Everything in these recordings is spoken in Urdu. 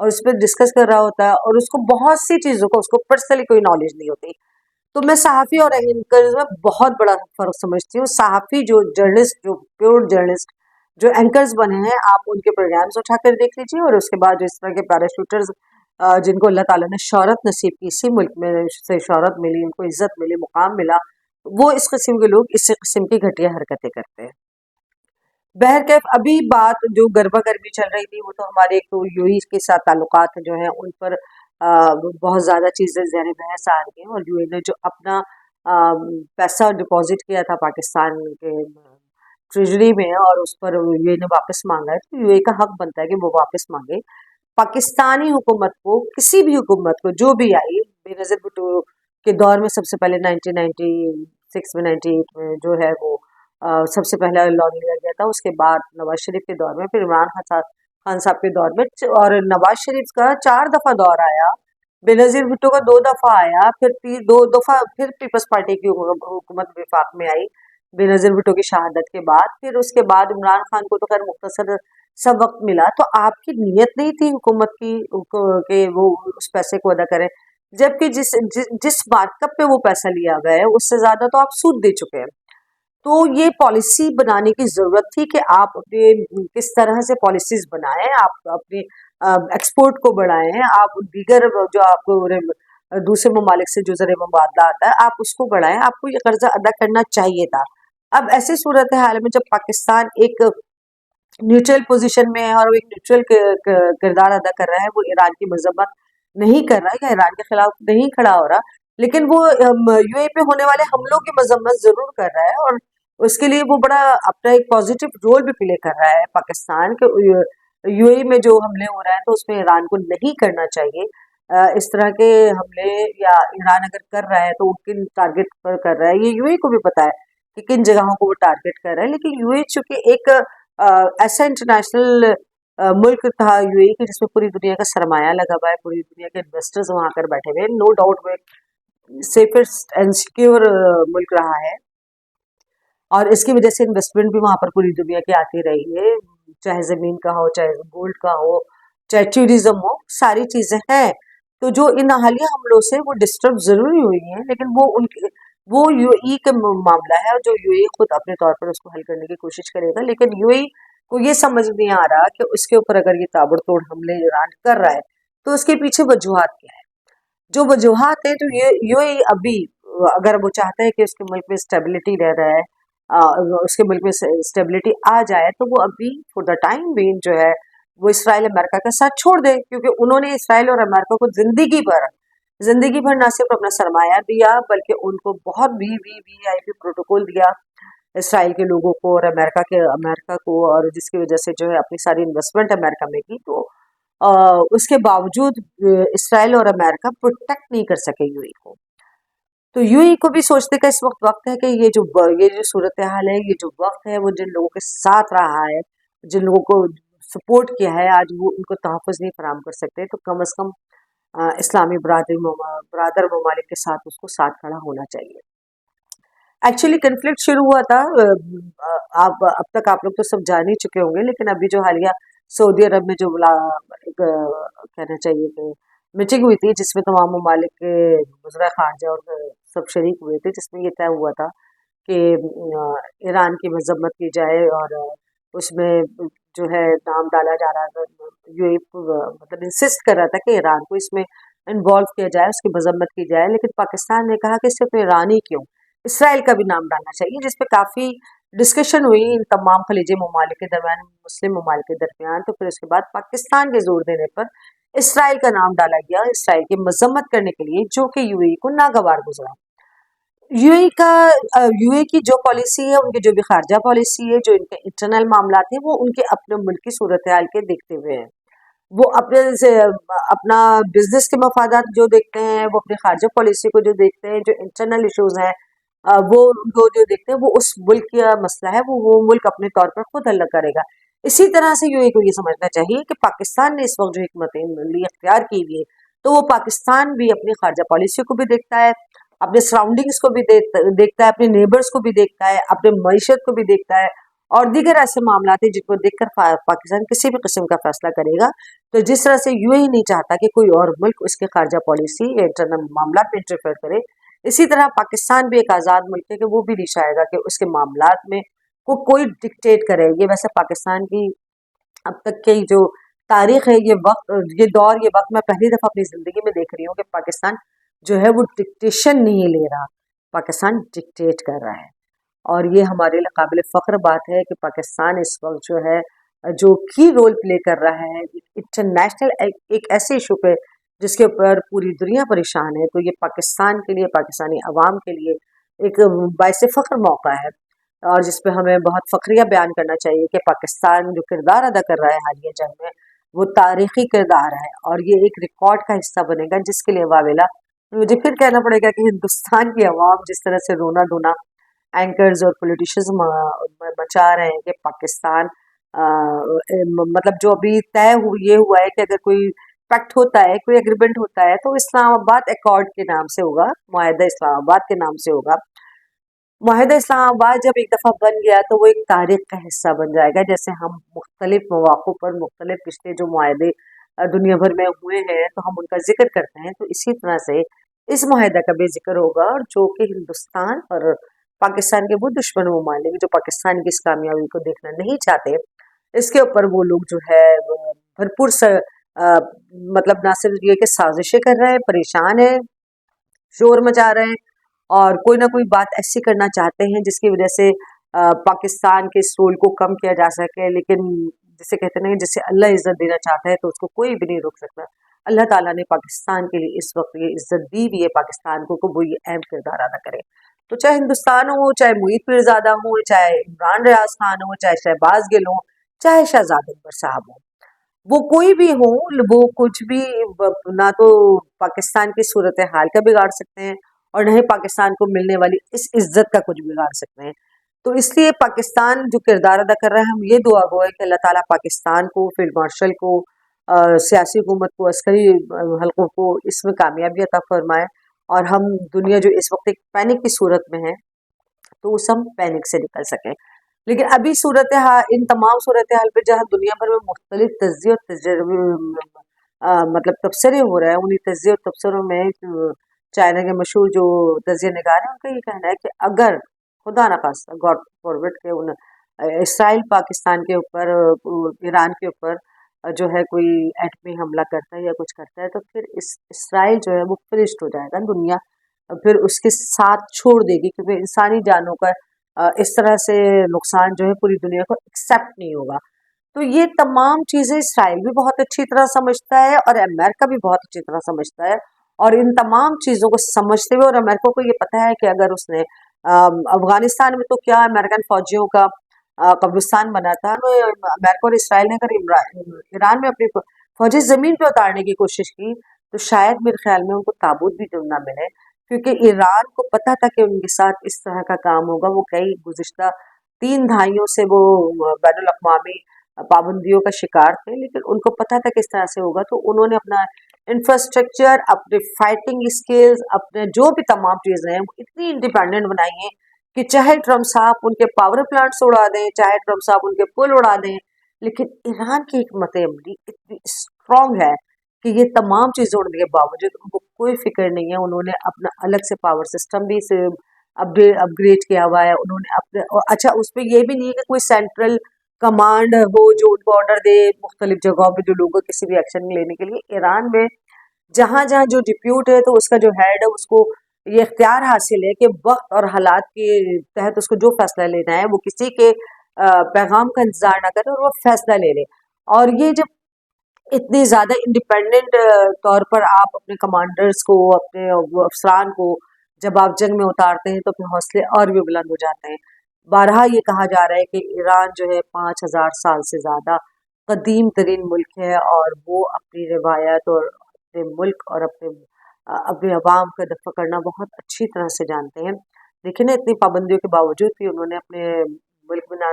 اور اس پہ ڈسکس کر رہا ہوتا ہے اور اس کو بہت سی چیزوں کو اس کو پرسنلی کوئی نالج نہیں ہوتی. تو میں صحافی اور اینکرز میں بہت بڑا فرق سمجھتی ہوں. صحافی جو جرنلسٹ جو پیور جرنلسٹ جو اینکرز بنے ہیں آپ ان کے پروگرامز اٹھا کر دیکھ لیجیے اور اس کے بعد اس طرح کے پیراشوٹرز جن کو اللہ تعالیٰ نے شہرت نصیب کی, اسی ملک میں سے شہرت ملی, ان کو عزت ملی, مقام ملا, وہ اس قسم کے لوگ اس قسم کی گھٹیا حرکتیں کرتے ہیں. بہرکیف ابھی بات جو گرما گرمی چل رہی تھی وہ تو ہمارے ایک تو یو کے ساتھ تعلقات جو ہیں ان پر بہت زیادہ چیزیں زیر بحث آ رہی ہیں, اور یو اے نے جو اپنا پیسہ ڈپازٹ کیا تھا پاکستان کے ٹریجری میں اور اس پر یو اے نے واپس مانگا ہے, تو یو اے کا حق بنتا ہے کہ وہ واپس مانگے. پاکستانی حکومت کو, کسی بھی حکومت کو جو بھی آئی, بے نظیر بھٹو کے دور میں سب سے پہلے 1996 میں 98 میں جو ہے وہ سب سے پہلا لا لیا گیا تھا, اس کے بعد نواز شریف کے دور میں, پھر عمران خان صاحب کے دور میں, اور نواز شریف کا 4 دفعہ دور آیا, بے نظیر بھٹو کا 2 دفعہ آیا, پھر 2 دفعہ پھر پیپلز پارٹی کی حکومت وفاق میں آئی بے نظیر بھٹو کی شہادت کے بعد, پھر اس کے بعد عمران خان کو تو خیر مختصر سب وقت ملا. تو آپ کی نیت نہیں تھی حکومت کی کہ وہ اس پیسے کو ادا کریں, جبکہ جس مارکپ پہ وہ پیسہ لیا گیا ہے اس سے زیادہ تو آپ سود دے چکے ہیں. تو یہ پالیسی بنانے کی ضرورت تھی کہ آپ اپنے کس طرح سے پالیسیز بنائیں, آپ اپنے ایکسپورٹ کو بڑھائیں, آپ دیگر جو آپ کو دوسرے ممالک سے جو زر مبادلہ آتا ہے آپ اس کو بڑھائیں, آپ کو یہ قرضہ ادا کرنا چاہیے تھا. اب ایسی صورتحال میں جب پاکستان ایک نیوٹرل پوزیشن میں ہے اور ایک نیوٹرل کردار ادا کر رہا ہے, وہ ایران کی مذمت نہیں کر رہا ہے یا ایران کے خلاف نہیں کھڑا ہو رہا, لیکن وہ یو اے پہ ہونے والے حملوں کی مذمت ضرور کر رہا ہے, اور اس کے لیے وہ بڑا اپنا ایک پازیٹیو رول بھی پلے کر رہا ہے پاکستان کے. یو اے میں جو حملے ہو رہے ہیں تو اس میں ایران کو نہیں کرنا چاہیے اس طرح کے حملے, یا ایران اگر کر رہا ہے تو کن ٹارگٹ پر کر رہا ہے, یہ یو اے کو بھی پتا ہے کہ کن جگہوں کو وہ ٹارگٹ کر رہا ہے. لیکن یو اے چونکہ ایک ایسا انٹرنیشنل ملک تھا یو اے کہ جس میں پوری دنیا کا سرمایہ لگا ہوا ہے, پوری دنیا کے انویسٹرز وہاں کر بیٹھے ہوئے ہیں, نو ڈاؤٹ وہ سیفسٹ اینڈ سیکیور ملک رہا ہے, اور اس کی وجہ سے انویسٹمنٹ بھی وہاں پر پوری دنیا کی آتی رہی ہے, چاہے زمین کا ہو, چاہے گولڈ کا ہو, چاہے ٹورزم ہو, ساری چیزیں ہیں. تو جو ان حالیہ حملوں سے وہ ڈسٹرب ضروری ہوئی ہیں, لیکن وہ یو اے کا معاملہ ہے, اور جو یو اے خود اپنے طور پر اس کو حل کرنے کی کوشش کرے گا. لیکن یو اے کو یہ سمجھ نہیں آ رہا کہ اس کے اوپر اگر یہ تابڑ توڑ حملے ایران کر رہا ہے تو اس کے پیچھے وجوہات کیا ہے. جو وجوہات ہیں, تو یو اے ابھی اگر وہ چاہتا ہے کہ اس کے ملک میں اسٹیبلٹی رہ رہا ہے, اس کے ملک میں اسٹیبلٹی آ جائے, تو وہ ابھی فور دا ٹائم بینگ جو ہے وہ اسرائیل امریکہ کا ساتھ چھوڑ دے, کیونکہ انہوں نے اسرائیل اور امریکہ کو زندگی بھر نہ صرف اپنا سرمایہ دیا بلکہ ان کو بہت وی آئی پی پروٹوکول دیا اسرائیل کے لوگوں کو اور امریکہ کو, اور جس کی وجہ سے جو ہے اپنی ساری انویسٹمنٹ امریکہ میں کی. تو اس کے باوجود اسرائیل اور امریکہ پروٹیکٹ نہیں کر سکے یو اے کو. تو یو اے کو بھی سوچنے کا اس وقت ہے کہ یہ جو صورتحال ہے, یہ جو وقت ہے, وہ جن لوگوں کے ساتھ رہا ہے, جن لوگوں کو سپورٹ کیا ہے, آج وہ ان کو تحفظ نہیں فراہم کر سکتے, تو کم از کم اسلامی برادر ممالک کے ساتھ اس کو ساتھ کھڑا ہونا چاہیے. ایکچولی کنفلکٹ شروع ہوا تھا, اب تک آپ لوگ تو سب جان ہی چکے ہوں گے, لیکن ابھی جو حالیہ سعودی عرب میں جو کہنا چاہیے کہ میٹنگ ہوئی تھی جس میں تمام ممالک کے وزراء خارجہ اور سب شریک ہوئے تھے, جس میں یہ طے ہوا تھا کہ ایران کی مذمت کی جائے, اور اس میں جو ہے نام ڈالا جا رہا تھا, یو اے مطلب انسسٹ کر رہا تھا کہ ایران کو اس میں انوالو کیا جائے, اس کی مذمت کی جائے. لیکن پاکستان نے کہا کہ صرف ایران ہی کیوں, اسرائیل کا بھی نام ڈالنا چاہیے, جس پہ کافی ڈسکشن ہوئی ان تمام خلیجی ممالک کے درمیان, مسلم ممالک کے درمیان. تو پھر اس کے بعد پاکستان کے زور دینے پر اسرائیل کا نام ڈالا گیا اسرائیل کی مذمت کرنے کے لیے, جو کہ یو اے کو ناگوار گزرا. یو اے کی جو پالیسی ہے, ان کی جو بھی خارجہ پالیسی ہے, جو ان کے انٹرنل معاملات ہیں, وہ ان کے اپنے ملک کی صورتحال کے دیکھتے ہوئے ہیں. وہ اپنا بزنس کے مفادات جو دیکھتے ہیں, وہ اپنی خارجہ پالیسی کو جو دیکھتے ہیں, جو انٹرنل ایشوز ہیں وہ جو دیکھتے ہیں, وہ اس ملک کا مسئلہ ہے, وہ ملک اپنے طور پر خود حل کرے گا. اسی طرح سے یو اے کو یہ سمجھنا چاہیے کہ پاکستان نے اس وقت جو حکمت عملی اختیار کی ہوئی ہے, تو وہ پاکستان بھی اپنی خارجہ پالیسی کو بھی دیکھتا ہے, اپنے سراؤنڈنگس کو بھی دیکھتا ہے, اپنے نیبرز کو بھی دیکھتا ہے, اپنے معیشت کو بھی دیکھتا ہے, اور دیگر ایسے معاملات ہیں جن کو دیکھ کر پاکستان کسی بھی قسم کا فیصلہ کرے گا. تو جس طرح سے یوں ہی نہیں چاہتا کہ کوئی اور ملک اس کے خارجہ پالیسی یا انٹرنل معاملات میں انٹرفیئر کرے، اسی طرح پاکستان بھی ایک آزاد ملک ہے کہ وہ بھی نہیں چاہے گا کہ اس کے معاملات میں کوئی ڈکٹیٹ کرے. یہ ویسے پاکستان کی اب تک کی جو تاریخ ہے، یہ وقت، یہ دور، یہ وقت میں پہلی دفعہ اپنی زندگی میں دیکھ رہی ہوں کہ پاکستان جو ہے وہ ڈکٹیشن نہیں لے رہا، پاکستان ڈکٹیٹ کر رہا ہے. اور یہ ہمارے لیے قابل فخر بات ہے کہ پاکستان اس وقت جو ہے جو کی رول پلے کر رہا ہے انٹرنیشنل ایک ایسے ایشو پہ جس کے اوپر پوری دنیا پریشان ہے. تو یہ پاکستان کے لیے، پاکستانی عوام کے لیے ایک باعث فخر موقع ہے، اور جس پہ ہمیں بہت فخریہ بیان کرنا چاہیے کہ پاکستان جو کردار ادا کر رہا ہے حالیہ جنگ میں، وہ تاریخی کردار ہے اور یہ ایک ریکارڈ کا حصہ بنے گا، جس کے لیے واویلا مجھے پھر کہنا پڑے گا کہ ہندوستان کی عوام جس طرح سے رونا دھونا اینکرز اور پولیٹیشینز مچا رہے ہیں کہ پاکستان مطلب جو ابھی یہ ہوا ہے کہ اگر کوئی پیکٹ ہوتا ہے، کوئی ایگریمنٹ ہوتا ہے، تو اسلام آباد ایکارڈ کے نام سے ہوگا، معاہدہ اسلام آباد کے نام سے ہوگا. معاہدہ اسلام آباد جب ایک دفعہ بن گیا تو وہ ایک تاریخ کا حصہ بن جائے گا. جیسے ہم مختلف مواقع پر مختلف پچھلے جو معاہدے دنیا بھر میں ہوئے ہیں تو ہم ان کا ذکر کرتے ہیں، تو اسی طرح سے اس معاہدہ کا بھی ذکر ہوگا، اور جو کہ ہندوستان اور پاکستان کے وہ دشمن ممالک جو پاکستان کی اس کامیابی کو دیکھنا نہیں چاہتے، اس کے اوپر وہ لوگ جو ہے بھرپور مطلب نہ صرف یہ کہ سازشیں کر رہے ہیں، پریشان ہیں، شور مچا رہے ہیں، اور کوئی نہ کوئی بات ایسی کرنا چاہتے ہیں جس کی وجہ سے پاکستان کے اس رول کو کم کیا جا سکے. لیکن جسے کہتے ہیں جسے اللہ عزت دینا چاہتا ہے تو اس کو کوئی بھی نہیں روک سکتا. اللہ تعالیٰ نے پاکستان کے لیے اس وقت یہ عزت دی بھی ہے پاکستان کو کہ وہ یہ اہم کردار ادا کرے. تو چاہے ہندوستان ہو، چاہے محیط پیرزادہ ہو، چاہے عمران ریاض خان ہو، چاہے شہباز گل ہو، چاہے شہزاد اکبر صاحب ہو، وہ کوئی بھی ہو، وہ کچھ بھی نہ تو پاکستان کی صورتحال کا بگاڑ سکتے ہیں اور نہ ہی پاکستان کو ملنے والی اس عزت کا کچھ بگاڑ سکتے ہیں. تو اس لیے پاکستان جو کردار ادا کر رہا ہے، ہم یہ دعا گو ہے کہ اللہ تعالیٰ پاکستان کو، فیلڈ مارشل کو، سیاسی حکومت کو، عسکری حلقوں کو اس میں کامیابی عطا فرمائے، اور ہم دنیا جو اس وقت ایک پینک کی صورت میں ہے تو اس ہم پینک سے نکل سکیں. لیکن ابھی صورتحال، ان تمام صورتحال پہ جہاں دنیا بھر میں مختلف تجزیے اور تجربے مطلب تبصرے ہو رہے ہیں، انہیں تجزیے اور تبصروں میں چائنا کے مشہور جو تجزیہ نگار ہیں ان کا یہ کہنا ہے کہ اگر خدا نخواستہ گاڈ فارورڈ کے اسرائیل پاکستان کے اوپر، ایران کے اوپر جو ہے کوئی ایٹمی حملہ کرتا ہے یا کچھ کرتا ہے، تو پھر اسرائیل جو ہے وہ فنشڈ ہو جائے گا، دنیا پھر اس کے ساتھ چھوڑ دے گی، کیونکہ انسانی جانوں کا اس طرح سے نقصان جو ہے پوری دنیا کو ایکسیپٹ نہیں ہوگا. تو یہ تمام چیزیں اسرائیل بھی بہت اچھی طرح سمجھتا ہے اور امریکہ بھی بہت اچھی طرح سمجھتا ہے، اور ان تمام چیزوں کو سمجھتے ہوئے، اور امریکہ کو یہ پتہ ہے کہ اگر اس نے افغانستان میں تو کیا امریکن فوجیوں کا قبرستان بنا تھا، امریکہ اور اسرائیل نے اگر ایران میں اپنی فوجی زمین پہ اتارنے کی کوشش کی تو شاید میرے خیال میں ان کو تابوت بھی نہ ملے، کیونکہ ایران کو پتہ تھا کہ ان کے ساتھ اس طرح کا کام ہوگا. وہ کئی گزشتہ 3 دہائیوں سے وہ بین الاقوامی پابندیوں کا شکار تھے، لیکن ان کو پتہ تھا کہ اس طرح سے ہوگا، تو انہوں نے اپنا انفراسٹرکچر، اپنے فائٹنگ اسکلز، اپنے جو بھی تمام چیزیں ہیں وہ اتنی انڈیپینڈنٹ بنائی ہیں کہ چاہے ٹرمپ صاحب ان کے پاور پلانٹس اڑا دیں، چاہے ٹرمپ صاحب ان کے پل اڑا دیں، لیکن ایران کی حکمت عملی اتنی اسٹرانگ ہے کہ یہ تمام چیزیں اڑنے کے باوجود ان کو کوئی فکر نہیں ہے. انہوں نے اپنا الگ سے پاور سسٹم بھی اپ گریڈ کیا ہوا ہے. انہوں نے اپنے اچھا اس پہ یہ بھی نہیں ہے کہ کوئی سینٹرل کمانڈ ہو جو ان کو آرڈر دے مختلف جگہوں پہ جو لوگوں کسی بھی ایکشن لینے کے لیے. ایران میں جہاں جہاں جو ڈپیوٹ ہے تو اس کا جو ہیڈ ہے اس کو یہ اختیار حاصل ہے کہ وقت اور حالات کے تحت اس کو جو فیصلہ لینا ہے وہ کسی کے پیغام کا انتظار نہ کرے اور وہ فیصلہ لے لے. اور یہ جب اتنی زیادہ انڈیپینڈنٹ طور پر آپ اپنے کمانڈرز کو، اپنے افسران کو جب آپ جنگ میں اتارتے ہیں تو اپنے حوصلے اور بھی بلند ہو جاتے ہیں. بارہا یہ کہا جا رہا ہے کہ ایران جو ہے 5000 سال سے زیادہ قدیم ترین ملک ہے، اور وہ اپنی روایت اور اپنے ملک اور اپنے عوام کا دفاع کرنا بہت اچھی طرح سے جانتے ہیں. لیکن اتنی پابندیوں کے باوجود بھی انہوں نے اپنے ملک میں نہ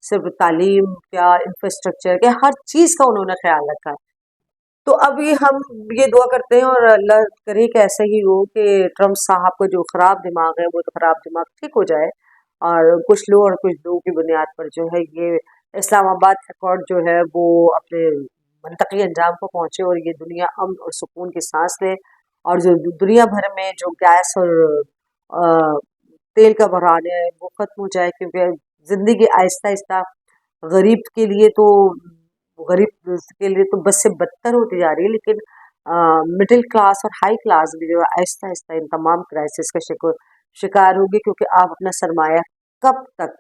صرف تعلیم کیا، انفراسٹرکچر کیا، ہر چیز کا انہوں نے خیال رکھا ہے. تو ابھی ہم یہ دعا کرتے ہیں اور اللہ کرے کہ ایسا ہی ہو کہ ٹرمپ صاحب کو جو خراب دماغ ہے وہ تو خراب دماغ ٹھیک ہو جائے، اور کچھ لوگ کی بنیاد پر جو ہے یہ اسلام آباد ایکارڈ جو ہے وہ اپنے منطقی انجام کو پہنچے اور یہ دنیا امن اور سکون کی سانس لے، اور جو دنیا بھر میں جو گیس اور تیل کا بحران ہے وہ ختم ہو جائے، کیونکہ زندگی آہستہ آہستہ غریب کے لیے تو بس سے بدتر ہوتی جا رہی ہے، لیکن مڈل کلاس اور ہائی کلاس بھی جو ہے آہستہ آہستہ ان تمام کرائسس کا شکار ہوگی، کیونکہ آپ اپنا سرمایہ کب تک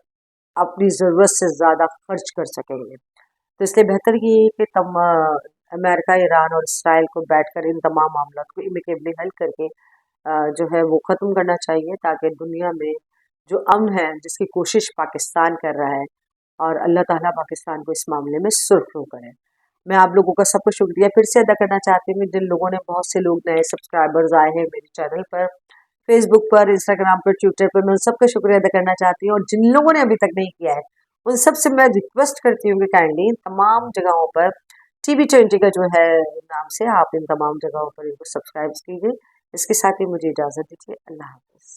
اپنی ضرورت سے زیادہ خرچ کر سکیں گے؟ تو اس لیے بہتر یہ ہے کہ امریکہ، ایران اور اسرائیل کو بیٹھ کر ان تمام معاملات کو امیکیبلی حل کر کے جو ہے وہ ختم کرنا چاہیے، تاکہ دنیا میں جو امن ہے جس کی کوشش پاکستان کر رہا ہے، اور اللہ تعالیٰ پاکستان کو اس معاملے میں سرخرو کرے۔ میں آپ لوگوں کا سب کو شکریہ پھر سے ادا کرنا چاہتی ہوں، جن لوگوں نے بہت سے لوگ نئے سبسکرائبرز آئے ہیں میرے چینل پر، فیس بک پر، انسٹاگرام پر، ٹویٹر پر، میں ان سب کا شکریہ ادا کرنا چاہتی ہوں، اور جن لوگوں نے ابھی تک نہیں کیا ہے ان سب سے میں ریکویسٹ کرتی ہوں کہ کائنڈلی تمام جگہوں پر TB20 کا جو ہے نام سے آپ ان تمام جگہوں پر ان کو سبسکرائب کیجیے۔ اس کے ساتھ ہی مجھے اجازت دیجیے، اللہ حافظ۔